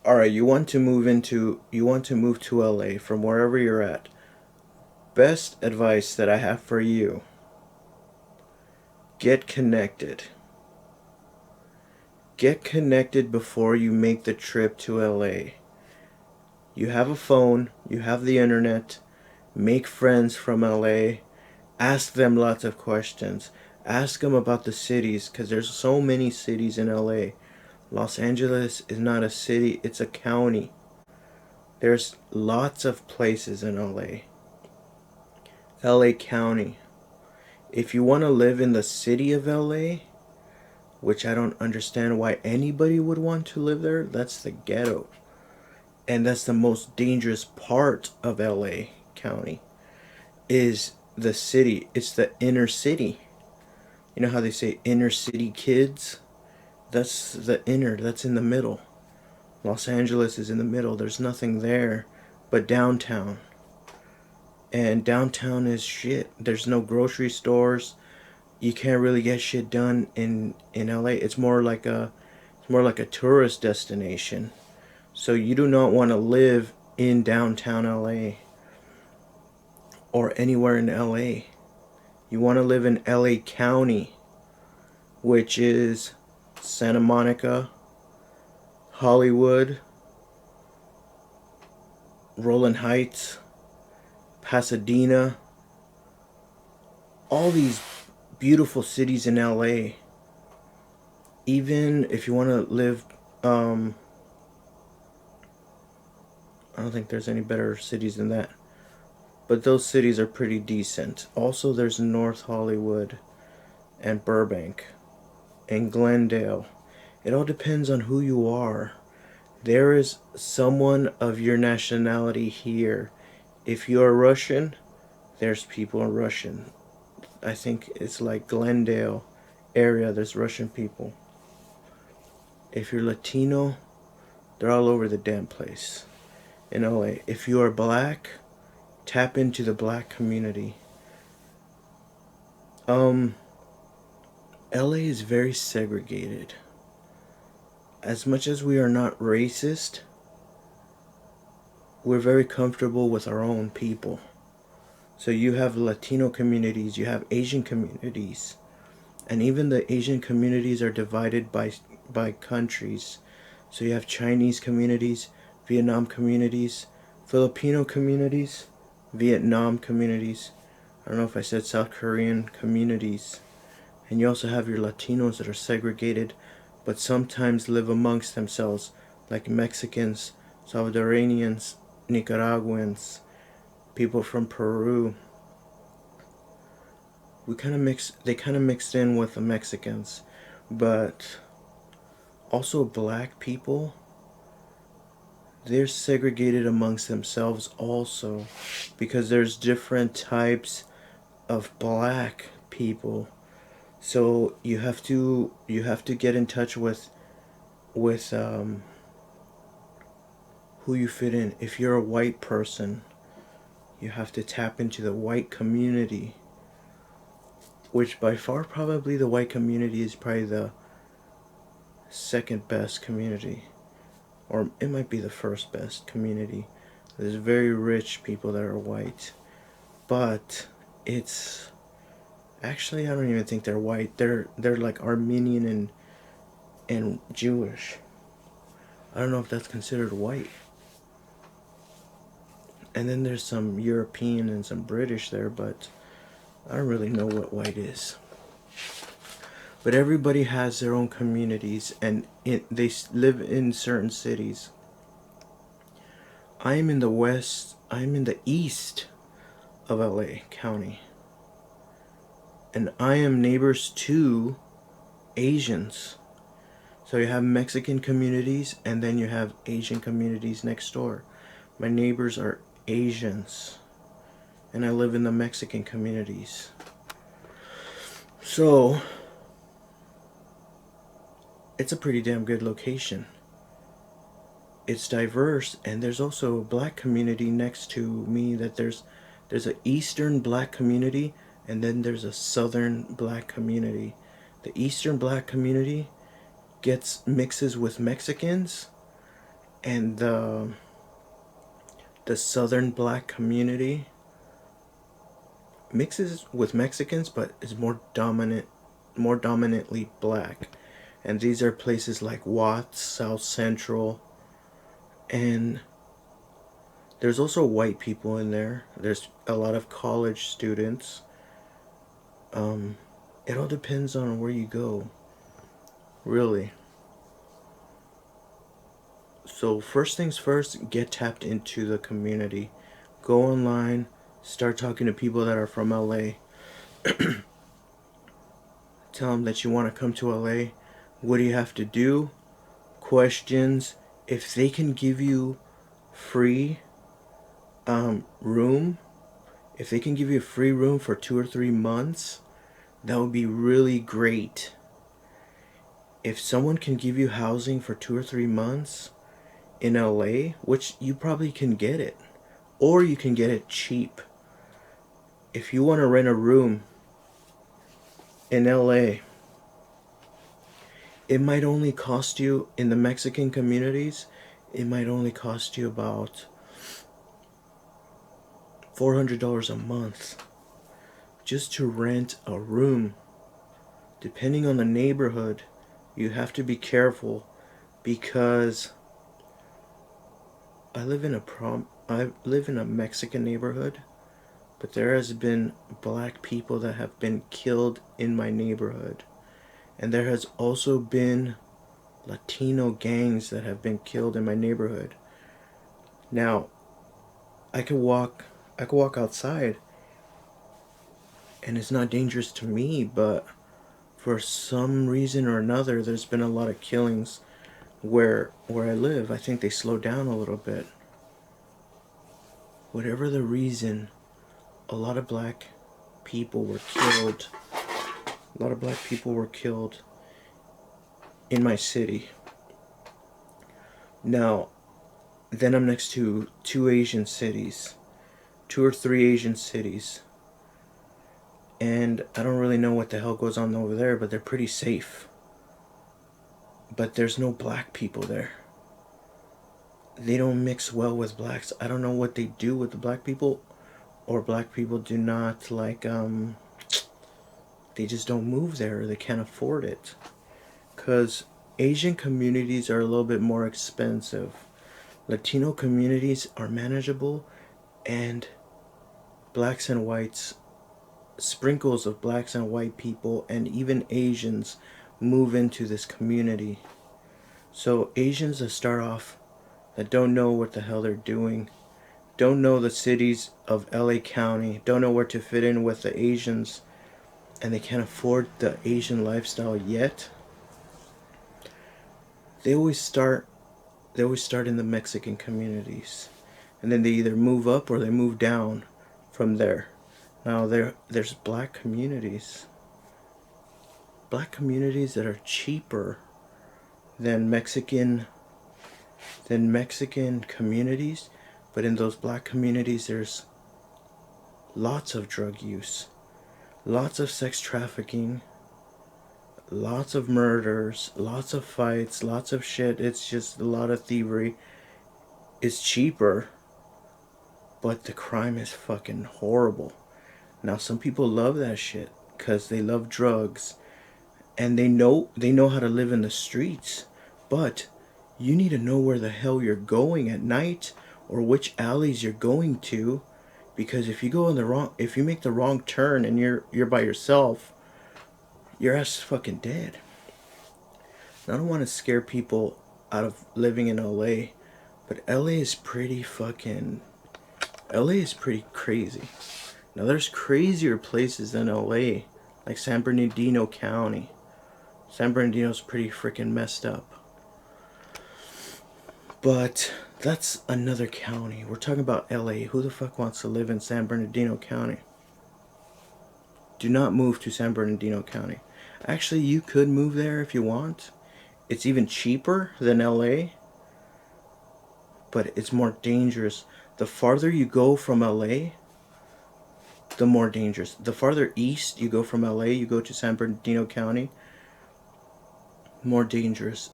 All right, you want to move to LA from wherever you're at. Best advice that I have for you: get connected. Get connected before you make the trip to LA. You have a phone, you have the internet. Make friends from LA. Ask them lots of questions. Ask them about the cities because there's so many cities in LA. Los Angeles is not a city, it's a county. There's lots of places in LA. LA County. If you want to live in the city of LA, which I don't understand why anybody would want to live there, that's the ghetto. And that's the most dangerous part of LA County is the city. It's the inner city. You know how they say inner city kids? That's the inner, that's in the middle. Los Angeles is in the middle. There's nothing there but downtown. And downtown is shit. There's no grocery stores. You can't really get shit done in LA. It's more like a tourist destination. So you do not want to live in downtown LA or anywhere in LA. You want to live in LA County, which is Santa Monica, Hollywood, Rowland Heights, Pasadena, all these beautiful cities in LA. Even if you want to live, I don't think there's any better cities than that. But those cities are pretty decent. Also, there's North Hollywood and Burbank and Glendale. It all depends on who you are. There is someone of your nationality here. If you're Russian, there's people in Russian. I think it's like Glendale area, there's Russian people. If you're Latino, they're all over the damn place in LA. If you are black, tap into the black community. Um, LA is very segregated. As much as we are not racist, we're very comfortable with our own people. So you have Latino communities, you have Asian communities, and even the Asian communities are divided by countries. So you have Chinese communities, Vietnam communities, Filipino communities, Vietnam communities. I don't know if I said South Korean communities. And you also have your Latinos that are segregated but sometimes live amongst themselves, like Mexicans, Salvadoranians, Nicaraguans, people from Peru. They kind of mixed in with the Mexicans, but also black people, they're segregated amongst themselves also because there's different types of black people. So you have to get in touch with who you fit in. If you're a white person, you have to tap into the white community, which by far probably the white community is probably the second best community, or it might be the first best community. There's very rich people that are white, but it's actually, I don't even think they're white. They're like Armenian and Jewish. I don't know if that's considered white. And then there's some European and some British there, but I don't really know what white is. But everybody has their own communities, and they live in certain cities. I'm in the west. I'm in the east of LA County, and I am neighbors to Asians. So you have Mexican communities, and then you have Asian communities next door. My neighbors are Asians, and I live in the Mexican communities. So it's a pretty damn good location. It's diverse, and there's also a black community next to me. There's an eastern black community, and then there's a southern black community. The eastern black community gets mixes with Mexicans, and the southern black community mixes with Mexicans, but is more dominantly black. And these are places like Watts, South Central, and there's also white people in there. There's a lot of college students. It all depends on where you go, really. So first things first, get tapped into the community. Go online, start talking to people that are from LA. Tell them that you want to come to LA. What do you have to do? Questions. If they can give you free room, if they can give you a free room for 2 or 3 months, that would be really great. If someone can give you housing for 2 or 3 months in LA, which you probably can get it, or you can get it cheap. If you want to rent a room in LA, it might only cost you, in the Mexican communities, it might only cost you about $400 a month just to rent a room. Depending on the neighborhood, you have to be careful, because I live in a Mexican neighborhood, but there has been black people that have been killed in my neighborhood. And there has also been Latino gangs that have been killed in my neighborhood. Now, I could walk outside and it's not dangerous to me, but for some reason or another, there's been a lot of killings where I live. I think they slowed down a little bit. Whatever the reason, a lot of black people were killed. A lot of black people were killed in my city. Now, then I'm next to 2 or 3 Asian cities. And I don't really know what the hell goes on over there, but they're pretty safe. But there's no black people there. They don't mix well with blacks. I don't know what they do with the black people, or black people do not like, they just don't move there, or they can't afford it. Because Asian communities are a little bit more expensive. Latino communities are manageable, and blacks and whites, sprinkles of blacks and white people, and even Asians move into this community. So Asians that start off, that don't know what the hell they're doing, don't know the cities of LA County, don't know where to fit in with the Asians, and they can't afford the Asian lifestyle yet, they always start in the Mexican communities, and then they either move up or they move down from there. Now there's black communities that are cheaper than Mexican communities, but in those black communities there's lots of drug use, lots of sex trafficking, lots of murders, lots of fights, lots of shit. It's just a lot of thievery. It's cheaper, but the crime is fucking horrible. Now some people love that shit because they love drugs, and they know how to live in the streets, but you need to know where the hell you're going at night, or which alleys you're going to, because if you make the wrong turn and you're by yourself, your ass is fucking dead. And I don't want to scare people out of living in LA, but LA is pretty crazy. Now there's crazier places than LA, like San Bernardino County. San Bernardino's pretty freaking messed up. But that's another county. We're talking about LA. Who the fuck wants to live in San Bernardino County? Do not move to San Bernardino County. Actually, you could move there if you want. It's even cheaper than LA, but it's more dangerous. The farther you go from LA, the more dangerous. The farther east you go from LA, you go to San Bernardino County, more dangerous.